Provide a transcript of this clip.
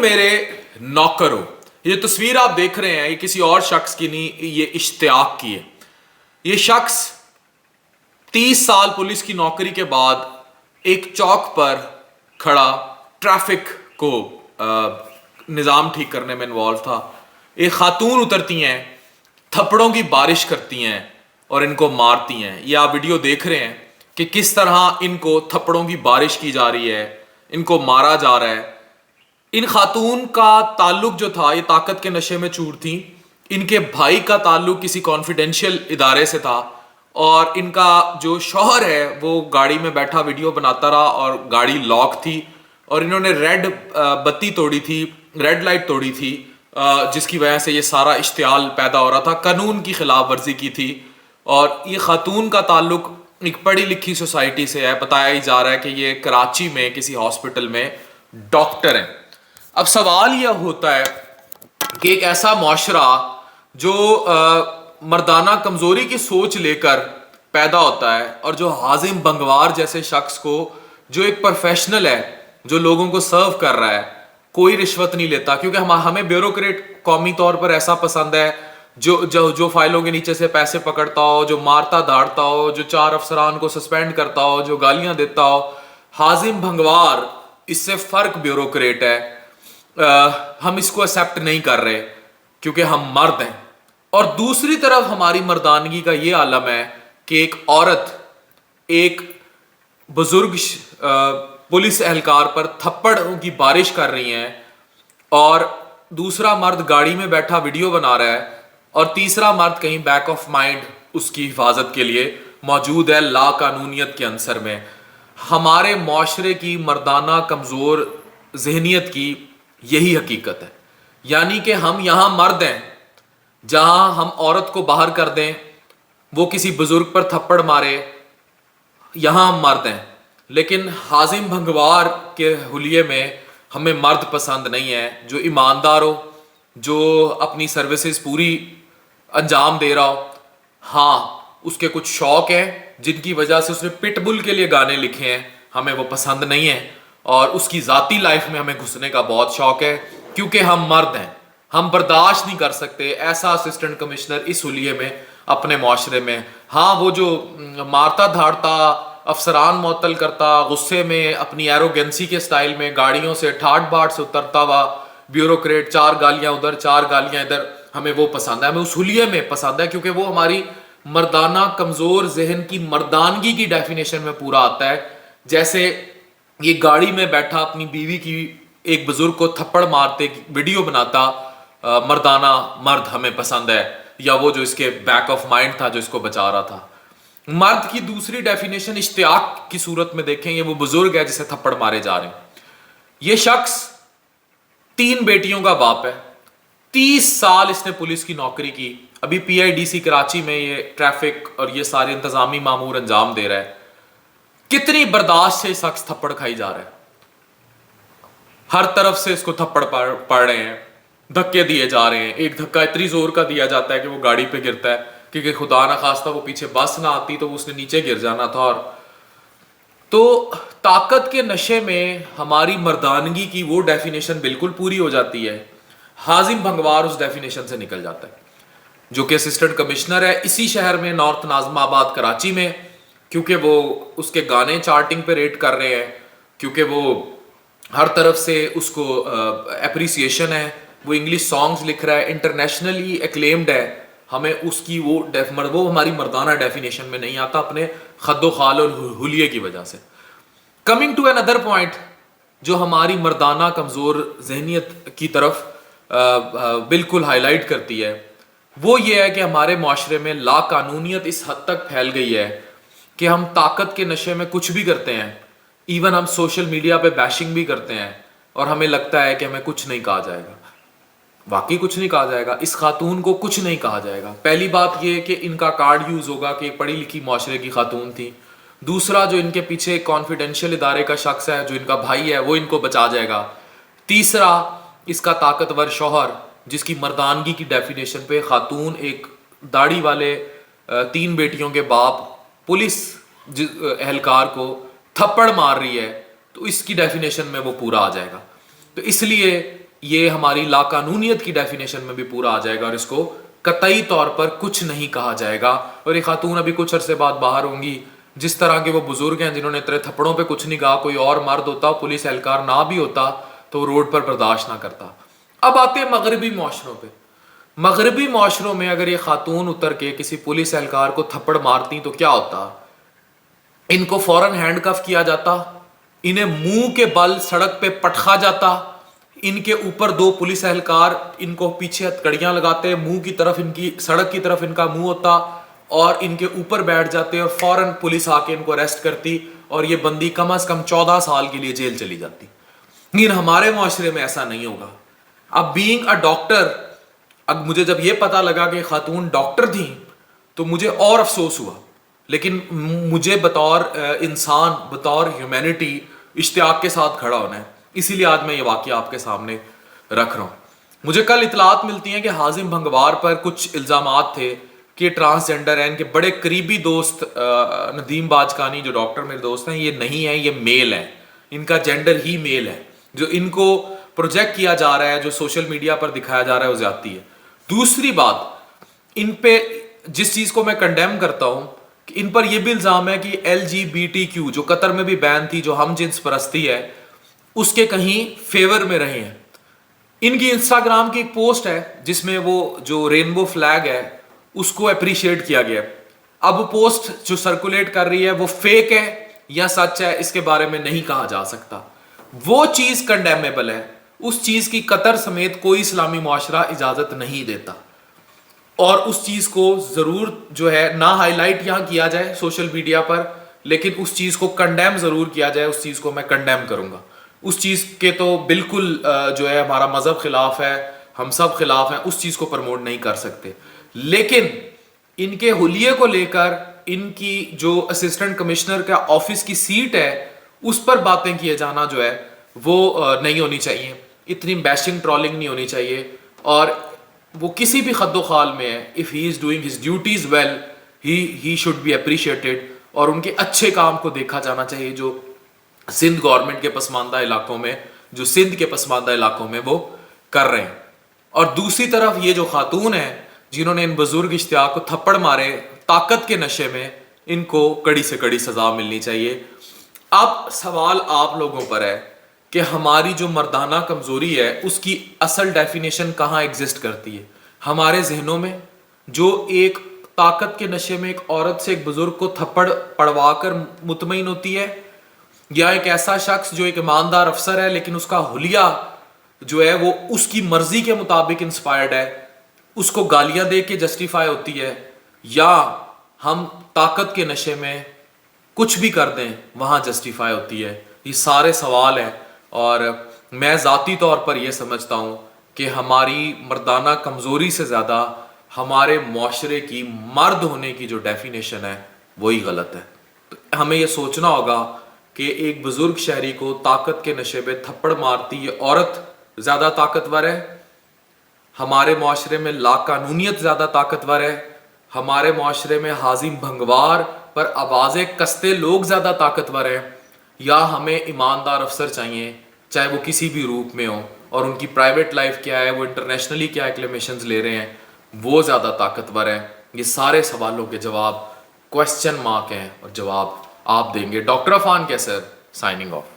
میرے نوکر ہو. یہ تصویر آپ دیکھ رہے ہیں یہ کسی اور شخص کی نہیں, یہ اشتیاق کی ہے. یہ شخص 30 سال پولیس کی نوکری کے بعد ایک چوک پر کھڑا ٹریفک کو نظام ٹھیک کرنے میں انوالو تھا. ایک خاتون اترتی ہیں, تھپڑوں کی بارش کرتی ہیں اور ان کو مارتی ہیں. یہ آپ ویڈیو دیکھ رہے ہیں کہ کس طرح ان کو تھپڑوں کی بارش کی جا رہی ہے, ان کو مارا جا رہا ہے. ان خاتون کا تعلق جو تھا یہ طاقت کے نشے میں چور تھیں. ان کے بھائی کا تعلق کسی کانفیڈینشیل ادارے سے تھا اور ان کا جو شوہر ہے وہ گاڑی میں بیٹھا ویڈیو بناتا رہا اور گاڑی لاک تھی اور انہوں نے ریڈ بتی توڑی تھی, ریڈ لائٹ توڑی تھی, جس کی وجہ سے یہ سارا اشتعال پیدا ہو رہا تھا. قانون کی خلاف ورزی کی تھی. اور یہ خاتون کا تعلق ایک پڑھی لکھی سوسائٹی سے ہے. بتایا ہی جا رہا ہے کہ یہ کراچی میں کسی ہاسپٹل میں ڈاکٹر ہیں. اب سوال یہ ہوتا ہے کہ ایک ایسا معاشرہ جو مردانہ کمزوری کی سوچ لے کر پیدا ہوتا ہے اور جو حازم بنگوار جیسے شخص کو, جو ایک پروفیشنل ہے, جو لوگوں کو سرو کر رہا ہے, کوئی رشوت نہیں لیتا, کیونکہ ہمیں بیوروکریٹ قومی طور پر ایسا پسند ہے جو فائلوں کے نیچے سے پیسے پکڑتا ہو, جو مارتا دھاڑتا ہو, جو 4 افسران کو سسپینڈ کرتا ہو, جو گالیاں دیتا ہو. حازم بنگوار اس سے فرق بیوروکریٹ ہے. ہم اس کو ایکسیپٹ نہیں کر رہے کیونکہ ہم مرد ہیں. اور دوسری طرف ہماری مردانگی کا یہ عالم ہے کہ ایک عورت ایک بزرگ پولیس اہلکار پر تھپڑوں کی بارش کر رہی ہیں اور دوسرا مرد گاڑی میں بیٹھا ویڈیو بنا رہا ہے اور تیسرا مرد کہیں بیک آف مائنڈ اس کی حفاظت کے لیے موجود ہے لا قانونیت کے عنصر میں. ہمارے معاشرے کی مردانہ کمزور ذہنیت کی یہی حقیقت ہے. یعنی کہ ہم یہاں مرد ہیں, جہاں ہم عورت کو باہر کر دیں, وہ کسی بزرگ پر تھپڑ مارے, یہاں ہم مرد ہیں. لیکن حازم بنگوار کے حلیے میں ہمیں مرد پسند نہیں ہے جو ایماندار ہو, جو اپنی سروسز پوری انجام دے رہا ہو. ہاں اس کے کچھ شوق ہیں جن کی وجہ سے اس نے پٹ بل کے لیے گانے لکھے ہیں, ہمیں وہ پسند نہیں ہیں. اور اس کی ذاتی لائف میں ہمیں گھسنے کا بہت شوق ہے کیونکہ ہم مرد ہیں. ہم برداشت نہیں کر سکتے ایسا اسسٹنٹ کمشنر اس حلیے میں اپنے معاشرے میں. ہاں وہ جو مارتا دھاڑتا, افسران معطل کرتا, غصے میں اپنی ایروگنسی کے سٹائل میں گاڑیوں سے ٹھاٹ باٹ سے اترتا ہوا بیوروکریٹ, 4 گالیاں ادھر 4 گالیاں ادھر, ہمیں وہ پسند ہے. ہمیں اس حلیے میں پسند ہے کیونکہ وہ ہماری مردانہ کمزور ذہن کی مردانگی کی ڈیفینیشن میں پورا آتا ہے. جیسے یہ گاڑی میں بیٹھا اپنی بیوی کی ایک بزرگ کو تھپڑ مارتے ویڈیو بناتا مردانہ مرد ہمیں پسند ہے, یا وہ جو اس کے بیک آف مائنڈ تھا جو اس کو بچا رہا تھا. مرد کی دوسری ڈیفینیشن اشتیاق کی صورت میں دیکھیں, یہ وہ بزرگ ہے جسے تھپڑ مارے جا رہے ہیں. یہ شخص 3 بیٹیوں کا باپ ہے, 30 سال اس نے پولیس کی نوکری کی. ابھی PIDC کراچی میں یہ ٹریفک اور یہ سارے انتظامی مامور انجام دے رہا ہے. کتنی برداشت سے شخص تھپڑ کھائی جا رہا ہے, ہر طرف سے اس کو تھپڑ پڑ رہے ہیں, دھکے دیے جا رہے ہیں. ایک دھکا اتنی زور کا دیا جاتا ہے کہ وہ گاڑی پہ گرتا ہے کیونکہ خدا نہ خواستہ وہ پیچھے بس نہ آتی تو اس نے نیچے گر جانا تھا. اور تو طاقت کے نشے میں ہماری مردانگی کی وہ ڈیفینیشن بالکل پوری ہو جاتی ہے. حازم بنگوار اس ڈیفینیشن سے نکل جاتا ہے, جو کہ اسسٹنٹ کمشنر ہے اسی شہر میں, نارتھ ناظم آباد کراچی میں, کیونکہ وہ اس کے گانے چارٹنگ پہ ریٹ کر رہے ہیں, کیونکہ وہ ہر طرف سے اس کو اپریسیشن ہے, وہ انگلش سانگز لکھ رہا ہے, انٹرنیشنلی ایکلیمڈ ہے. ہمیں اس کی وہ ہماری مردانہ ڈیفینیشن میں نہیں آتا اپنے خد و خال اور حلیے کی وجہ سے. Coming to another point جو ہماری مردانہ کمزور ذہنیت کی طرف بالکل ہائی لائٹ کرتی ہے, وہ یہ ہے کہ ہمارے معاشرے میں لا قانونیت اس حد تک پھیل گئی ہے کہ ہم طاقت کے نشے میں کچھ بھی کرتے ہیں. ایون ہم سوشل میڈیا پہ بیشنگ بھی کرتے ہیں اور ہمیں لگتا ہے کہ ہمیں کچھ نہیں کہا جائے گا. واقعی کچھ نہیں کہا جائے گا, اس خاتون کو کچھ نہیں کہا جائے گا. پہلی بات یہ کہ ان کا کارڈ یوز ہوگا کہ پڑھی لکھی معاشرے کی خاتون تھی. دوسرا, جو ان کے پیچھے کانفیڈینشیل ادارے کا شخص ہے جو ان کا بھائی ہے وہ ان کو بچا جائے گا. تیسرا, اس کا طاقتور شوہر جس کی مردانگی کی ڈیفینیشن پہ خاتون ایک داڑھی والے 3 بیٹیوں کے باپ پولیس اہلکار کو تھپڑ مار رہی ہے, تو اس کی ڈیفینیشن میں وہ پورا آ جائے گا. تو اس لیے یہ ہماری لاقانونیت کی ڈیفینیشن میں بھی پورا آ جائے گا اور اس کو قطعی طور پر کچھ نہیں کہا جائے گا. اور یہ خاتون ابھی کچھ عرصے بعد باہر ہوں گی. جس طرح کے وہ بزرگ ہیں جنہوں نے اتنے تھپڑوں پہ کچھ نہیں کہا, کوئی اور مرد ہوتا, پولیس اہلکار نہ بھی ہوتا تو وہ روڈ پر برداشت نہ کرتا. اب آتے ہیں مغربی معاشروں پہ. مغربی معاشروں میں اگر یہ خاتون اتر کے کسی پولیس اہلکار کو تھپڑ مارتی تو کیا ہوتا؟ ان کو فوراً ہینڈ کف کیا جاتا, انہیں منہ کے بل سڑک پہ پٹخا جاتا, ان کے اوپر 2 پولیس اہلکار ان کو پیچھے ہتکڑیاں لگاتے, منہ کی طرف ان کی, سڑک کی طرف ان کا منہ ہوتا اور ان کے اوپر بیٹھ جاتے اور فوراً پولیس آ کے ان کو اریسٹ کرتی اور یہ بندی کم از کم 14 سال کے لیے جیل چلی جاتی. لیکن ہمارے معاشرے میں ایسا نہیں ہوگا. اب بینگ اے ڈاکٹر, اب مجھے جب یہ پتا لگا کہ خاتون ڈاکٹر تھیں تو مجھے اور افسوس ہوا, لیکن مجھے بطور انسان, بطور ہیومینٹی اشتیاق کے ساتھ کھڑا ہونا ہے, اسی لیے آج میں یہ واقعہ آپ کے سامنے رکھ رہا ہوں. مجھے کل اطلاعات ملتی ہیں کہ حازم بھنگوار پر کچھ الزامات تھے کہ ٹرانسجنڈر ہیں. ان کے بڑے قریبی دوست ندیم باجکانی جو ڈاکٹر میرے دوست ہیں, یہ نہیں ہیں, یہ میل ہیں, ان کا جینڈر ہی میل ہے. جو ان کو پروجیکٹ کیا جا رہا ہے, جو سوشل میڈیا پر دکھایا جا رہا ہے, وہ زیادتی ہے. دوسری بات, ان پہ جس چیز کو میں کنڈیم کرتا ہوں کہ ان پر یہ بھی الزام ہے کہ LGBTQ جو قطر میں بھی بین تھی, جو ہم جنس پرستی ہے, اس کے کہیں فیور میں رہے ہیں. ان کی انسٹاگرام کی ایک پوسٹ ہے جس میں وہ جو رینبو فلیگ ہے اس کو اپریشیٹ کیا گیا. اب وہ پوسٹ جو سرکولیٹ کر رہی ہے وہ فیک ہے یا سچ ہے, اس کے بارے میں نہیں کہا جا سکتا. وہ چیز کنڈیمیبل ہے, اس چیز کی قطر سمیت کوئی اسلامی معاشرہ اجازت نہیں دیتا, اور اس چیز کو ضرور جو ہے نہ ہائی لائٹ یہاں کیا جائے سوشل میڈیا پر, لیکن اس چیز کو کنڈیم ضرور کیا جائے. اس چیز کو میں کنڈیم کروں گا. اس چیز کے تو بالکل جو ہے ہمارا مذہب خلاف ہے, ہم سب خلاف ہیں, اس چیز کو پروموٹ نہیں کر سکتے. لیکن ان کے حلیے کو لے کر ان کی جو اسسٹنٹ کمشنر کا آفس کی سیٹ ہے اس پر باتیں کیے جانا جو ہے وہ نہیں ہونی چاہیے. اتنی بیشنگ ٹرولنگ نہیں ہونی چاہیے, اور وہ کسی بھی خد و خال میں ہے. if he is doing his duties well, he should be appreciated, اور ان کے اچھے کام کو دیکھا جانا چاہیے جو سندھ گورنمنٹ کے پسماندہ علاقوں میں, جو سندھ کے پسماندہ علاقوں میں وہ کر رہے ہیں. اور دوسری طرف یہ جو خاتون ہیں جنہوں نے ان بزرگ اشتیاق کو تھپڑ مارے طاقت کے نشے میں, ان کو کڑی سے کڑی سزا ملنی چاہیے. اب سوال آپ لوگوں پر ہے کہ ہماری جو مردانہ کمزوری ہے اس کی اصل ڈیفینیشن کہاں ایگزسٹ کرتی ہے؟ ہمارے ذہنوں میں, جو ایک طاقت کے نشے میں ایک عورت سے ایک بزرگ کو تھپڑ پڑوا کر مطمئن ہوتی ہے, یا ایک ایسا شخص جو ایک ایماندار افسر ہے لیکن اس کا حلیہ جو ہے وہ اس کی مرضی کے مطابق انسپائرڈ ہے, اس کو گالیاں دے کے جسٹیفائی ہوتی ہے, یا ہم طاقت کے نشے میں کچھ بھی کر دیں وہاں جسٹیفائی ہوتی ہے؟ یہ سارے سوال ہیں, اور میں ذاتی طور پر یہ سمجھتا ہوں کہ ہماری مردانہ کمزوری سے زیادہ ہمارے معاشرے کی مرد ہونے کی جو ڈیفینیشن ہے وہی غلط ہے. تو ہمیں یہ سوچنا ہوگا کہ ایک بزرگ شہری کو طاقت کے نشے پہ تھپڑ مارتی یہ عورت زیادہ طاقتور ہے, ہمارے معاشرے میں لاقانونیت زیادہ طاقتور ہے, ہمارے معاشرے میں حازم بھنگوار پر آوازیں کستے لوگ زیادہ طاقتور ہیں, یا ہمیں ایماندار افسر چاہیے چاہے وہ کسی بھی روپ میں ہوں, اور ان کی پرائیویٹ لائف کیا ہے, وہ انٹرنیشنلی کیا ایکلیمیشنز لے رہے ہیں, وہ زیادہ طاقتور ہیں؟ یہ سارے سوالوں کے جواب کوسچن مارک ہیں, اور جواب آپ دیں گے. ڈاکٹر عفان کیسر, سائننگ آف.